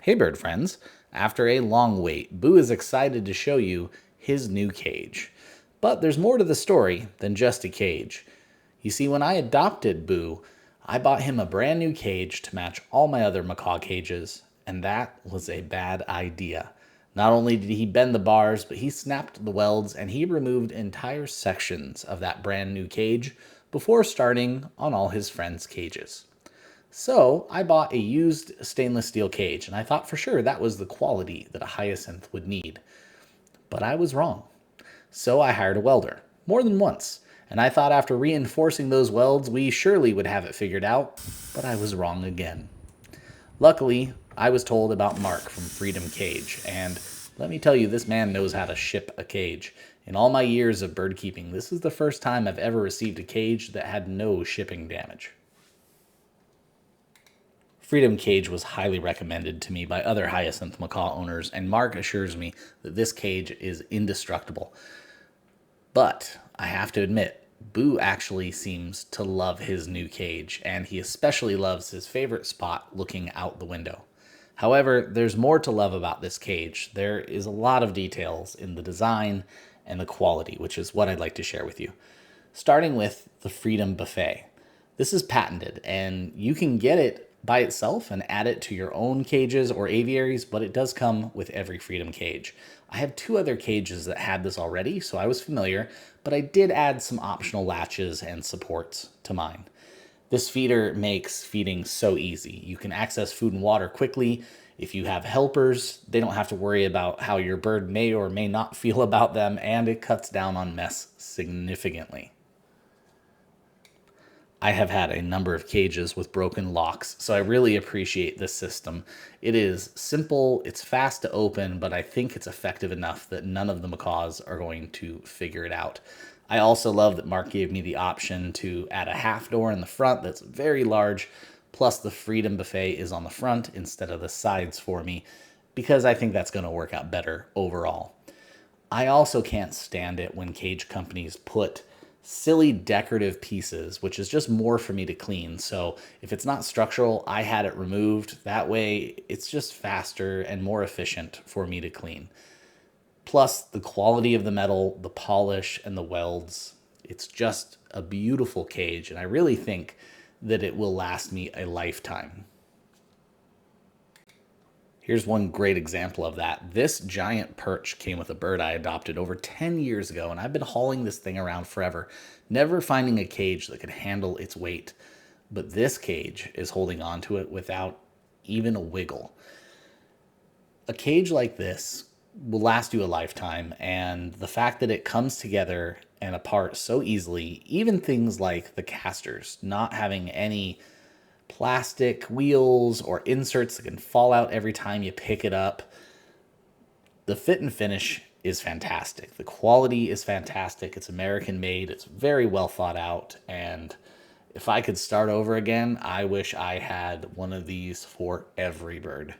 Hey bird friends, after a long wait, Boo is excited to show you his new cage. But there's more to the story than just a cage. You see, when I adopted Boo, I bought him a brand new cage to match all my other macaw cages, and that was a bad idea. Not only did he bend the bars, but he snapped the welds and he removed entire sections of that brand new cage before starting on all his friends' cages. So I bought a used stainless steel cage, and I thought for sure that was the quality that a hyacinth would need. But I was wrong. So I hired a welder, more than once, and I thought after reinforcing those welds we surely would have it figured out, but I was wrong again. Luckily, I was told about Mark from Freedom Cage, and let me tell you, this man knows how to ship a cage. In all my years of bird keeping, this is the first time I've ever received a cage that had no shipping damage. Freedom Cage was highly recommended to me by other Hyacinth Macaw owners, and Mark assures me that this cage is indestructible. But I have to admit, Boo actually seems to love his new cage, and he especially loves his favorite spot looking out the window. However, there's more to love about this cage. There is a lot of details in the design and the quality, which is what I'd like to share with you. Starting with the Freedom Buffet. This is patented, and you can get it by itself and add it to your own cages or aviaries, but it does come with every Freedom cage. I have 2 other cages that had this already, so I was familiar, but I did add some optional latches and supports to mine. This feeder makes feeding so easy. You can access food and water quickly. If you have helpers, they don't have to worry about how your bird may or may not feel about them, and it cuts down on mess significantly. I have had a number of cages with broken locks, so I really appreciate this system. It is simple, it's fast to open, but I think it's effective enough that none of the macaws are going to figure it out. I also love that Mark gave me the option to add a half door in the front that's very large, plus the Freedom Buffet is on the front instead of the sides for me, because I think that's going to work out better overall. I also can't stand it when cage companies put silly decorative pieces, which is just more for me to clean. So if it's not structural, I had it removed. That way it's just faster and more efficient for me to clean. Plus the quality of the metal, the polish, and the welds. It's just a beautiful cage, and I really think that it will last me a lifetime. Here's one great example of that. This giant perch came with a bird I adopted over 10 years ago, and I've been hauling this thing around forever, never finding a cage that could handle its weight. But this cage is holding on to it without even a wiggle. A cage like this will last you a lifetime, and the fact that it comes together and apart so easily, even things like the casters, not having any plastic wheels or inserts that can fall out every time you pick it up. The fit and finish is fantastic. The quality is fantastic. It's American made. It's very well thought out. And if I could start over again, I wish I had one of these for every bird.